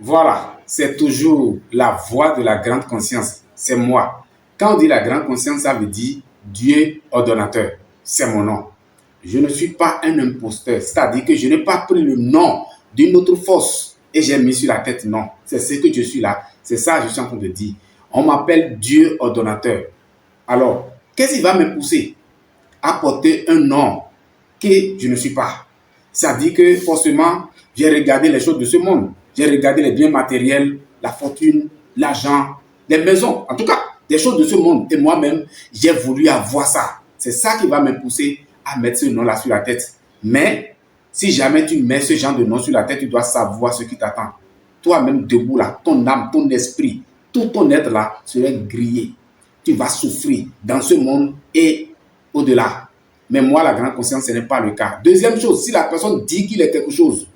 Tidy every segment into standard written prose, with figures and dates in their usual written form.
Voilà, c'est toujours la voix de la grande conscience. C'est moi. Quand on dit la grande conscience, ça veut dire Dieu ordonnateur. C'est mon nom. Je ne suis pas un imposteur. C'est-à-dire que je n'ai pas pris le nom d'une autre force et j'ai mis sur la tête. Non, c'est ce que je suis là. C'est ça que je suis en train de dire. On m'appelle Dieu ordonnateur. Alors, qu'est-ce qui va me pousser à porter un nom que je ne suis pas? Ça dit que forcément, j'ai regardé les choses de ce monde. J'ai regardé les biens matériels, la fortune, l'argent, les maisons, en tout cas, des choses de ce monde. Et moi-même, j'ai voulu avoir ça. C'est ça qui va me pousser à mettre ce nom-là sur la tête. Mais, si jamais tu mets ce genre de nom sur la tête, tu dois savoir ce qui t'attend. Toi-même, debout là, ton âme, ton esprit, tout ton être là serait grillé. Tu vas souffrir dans ce monde et au-delà. Mais moi, la grande conscience, ce n'est pas le cas. Deuxième chose, si la personne dit qu'il est quelque chose,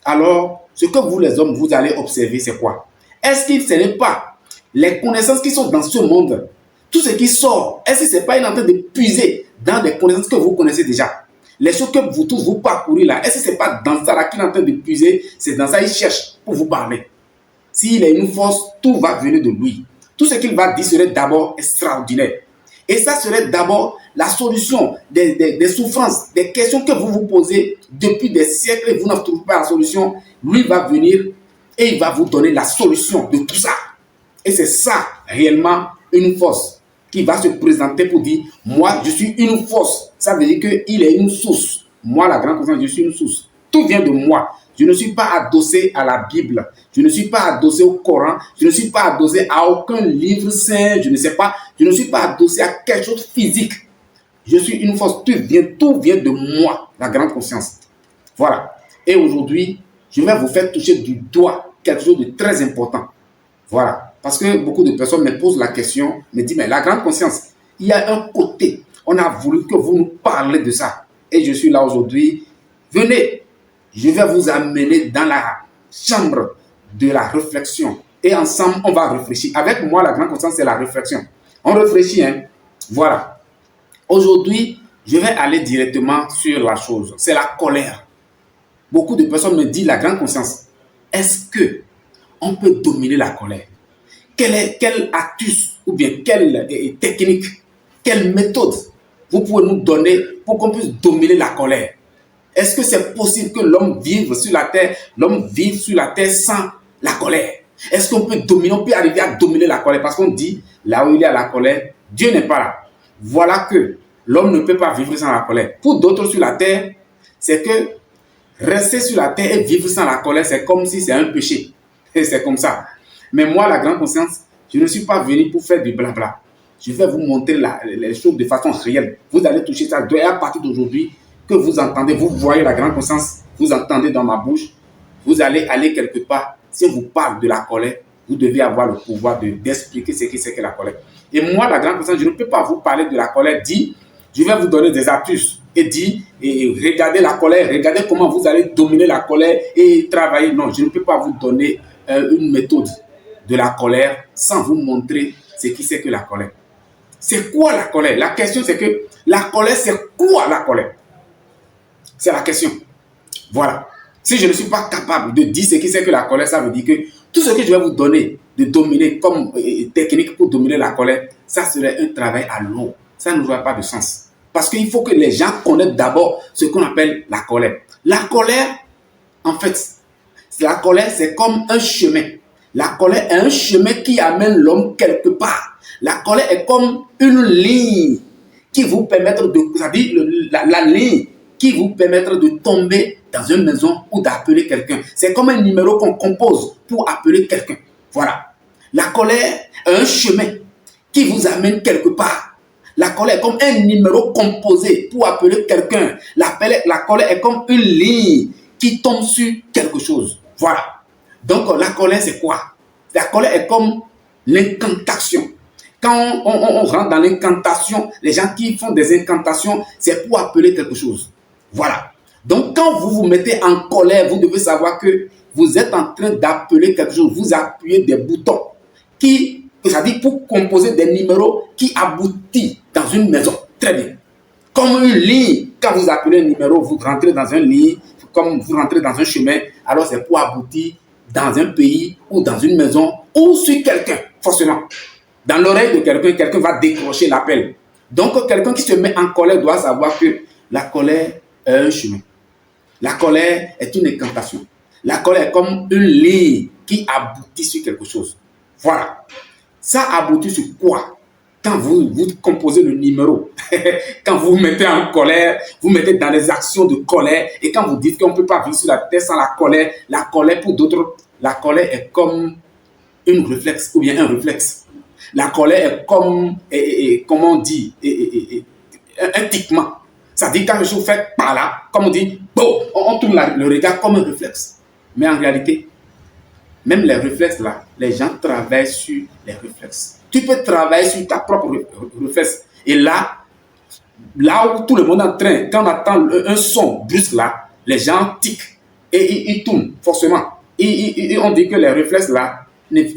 alors ce que vous les hommes, vous allez observer, c'est quoi? Est-ce que ce n'est pas les connaissances qui sont dans ce monde, tout ce qui sort, est-ce que ce n'est pas une en train de puiser dans des connaissances que vous connaissez déjà? Les choses que vous tous vous parcourez là, est-ce que ce n'est pas dans ça là qu'il est en train de puiser? C'est dans ça qu'il cherche pour vous parler. S'il a une force, tout va venir de lui. Tout ce qu'il va dire serait d'abord extraordinaire. Et ça serait d'abord la solution des souffrances, des questions que vous vous posez depuis des siècles et vous ne trouvez pas la solution. Lui va venir et il va vous donner la solution de tout ça. Et c'est ça réellement une force qui va se présenter pour dire, moi je suis une force. Ça veut dire qu'il est une source. Moi, la grande conscience, je suis une source. Tout vient de moi. Je ne suis pas adossé à la Bible. Je ne suis pas adossé au Coran. Je ne suis pas adossé à aucun livre saint. Je ne sais pas. Je ne suis pas adossé à quelque chose de physique. Je suis une force. Tout vient de moi, la grande conscience. Voilà. Et aujourd'hui, je vais vous faire toucher du doigt quelque chose de très important. Voilà. Parce que beaucoup de personnes me posent la question, me disent, mais la grande conscience, il y a un côté. On a voulu que vous nous parlez de ça. Et je suis là aujourd'hui. Venez. Je vais vous amener dans la chambre de la réflexion. Et ensemble, on va réfléchir. Avec moi, la grande conscience, c'est la réflexion. On réfléchit, hein. Voilà. Aujourd'hui, je vais aller directement sur la chose. C'est la colère. Beaucoup de personnes me disent, la grande conscience, est-ce que on peut dominer la colère? Quel astuce ou bien quelle technique, quelle méthode vous pouvez nous donner pour qu'on puisse dominer la colère? Est-ce que c'est possible que l'homme vive sur la terre sans la colère? Est-ce qu'on peut dominer, on peut arriver à dominer la colère? Parce qu'on dit, là où il y a la colère, Dieu n'est pas là. Voilà que l'homme ne peut pas vivre sans la colère. Pour d'autres sur la terre, c'est que rester sur la terre et vivre sans la colère, c'est comme si c'est un péché. Et c'est comme ça. Mais moi, la grande conscience, je ne suis pas venu pour faire du blabla. Je vais vous montrer les choses de façon réelle. Vous allez toucher ça. Et à partir d'aujourd'hui, que vous entendez, vous voyez la grande conscience, vous entendez dans ma bouche, vous allez aller quelque part. Si on vous parle de la colère, vous devez avoir le pouvoir d'expliquer ce que c'est que la colère. Et moi, la grande conscience, je ne peux pas vous parler de la colère. Je vais vous donner des astuces et regardez la colère, regardez comment vous allez dominer la colère et travailler. Non, je ne peux pas vous donner une méthode de la colère sans vous montrer ce qui c'est que la colère. C'est quoi la colère? La question c'est que la colère, c'est quoi la colère? C'est la question. Voilà. Si je ne suis pas capable de dire ce qui c'est que la colère, ça veut dire que tout ce que je vais vous donner de dominer comme technique pour dominer la colère, ça serait un travail à l'eau. Ça n'aurait pas de sens. Parce qu'il faut que les gens connaissent d'abord ce qu'on appelle la colère. La colère, en fait, c'est comme un chemin. La colère est un chemin qui amène l'homme quelque part. La colère est comme une ligne qui vous permettra de, c'est-à-dire la ligne qui vous permettra de tomber dans une maison ou d'appeler quelqu'un. C'est comme un numéro qu'on compose pour appeler quelqu'un. Voilà. La colère est un chemin qui vous amène quelque part. La colère est comme un numéro composé pour appeler quelqu'un. La colère est comme une ligne qui tombe sur quelque chose. Voilà. Donc la colère, c'est quoi? La colère est comme l'incantation. Quand on rentre dans l'incantation, les gens qui font des incantations, c'est pour appeler quelque chose. Voilà. Donc, quand vous vous mettez en colère, vous devez savoir que vous êtes en train d'appeler quelque chose. Vous appuyez des boutons c'est-à-dire pour composer des numéros qui aboutissent dans une maison. Très bien. Comme une ligne, quand vous appelez un numéro, vous rentrez dans une ligne, comme vous rentrez dans un chemin, alors c'est pour aboutir dans un pays ou dans une maison ou sur quelqu'un, forcément. Dans l'oreille de quelqu'un, quelqu'un va décrocher l'appel. Donc, quelqu'un qui se met en colère doit savoir que la colère est un chemin. La colère est une incantation. La colère est comme une ligne qui aboutit sur quelque chose. Voilà. Ça aboutit sur quoi? Quand vous composez le numéro, quand vous vous mettez en colère, vous mettez dans les actions de colère, et quand vous dites qu'on ne peut pas vivre sur la terre sans la colère pour d'autres, la colère est comme une réflexe ou bien un réflexe. La colère est comme, comment on dit, un tiquement. Ça dit quand quelque chose fait par là, comme on dit, bon, on tourne le regard comme un réflexe. Mais en réalité, même les réflexes là, les gens travaillent sur les réflexes. Tu peux travailler sur ta propre réflexe. Et là où tout le monde est en train, quand on attend un son brusque là, les gens tiquent et ils tournent forcément. Et on dit que les réflexes là,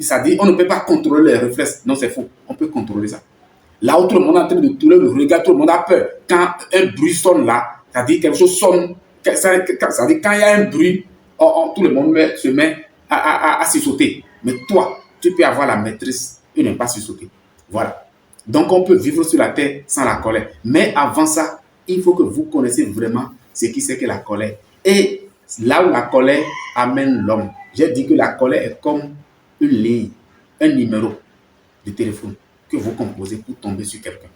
ça dit on ne peut pas contrôler les réflexes. Non, c'est faux. On peut contrôler ça. Là où tout le monde est en train de tourner le regard, tout le monde a peur. Quand un bruit sonne là, ça dit quelque chose sonne. Ça dit quand il y a un bruit, tout le monde se met à sauter. Mais toi, tu peux avoir la maîtrise et ne pas sauter. Voilà. Donc, on peut vivre sur la terre sans la colère. Mais avant ça, il faut que vous connaissiez vraiment ce qui c'est que la colère. Et là où la colère amène l'homme, j'ai dit que la colère est comme une ligne, un numéro de téléphone que vous composez pour tomber sur quelqu'un.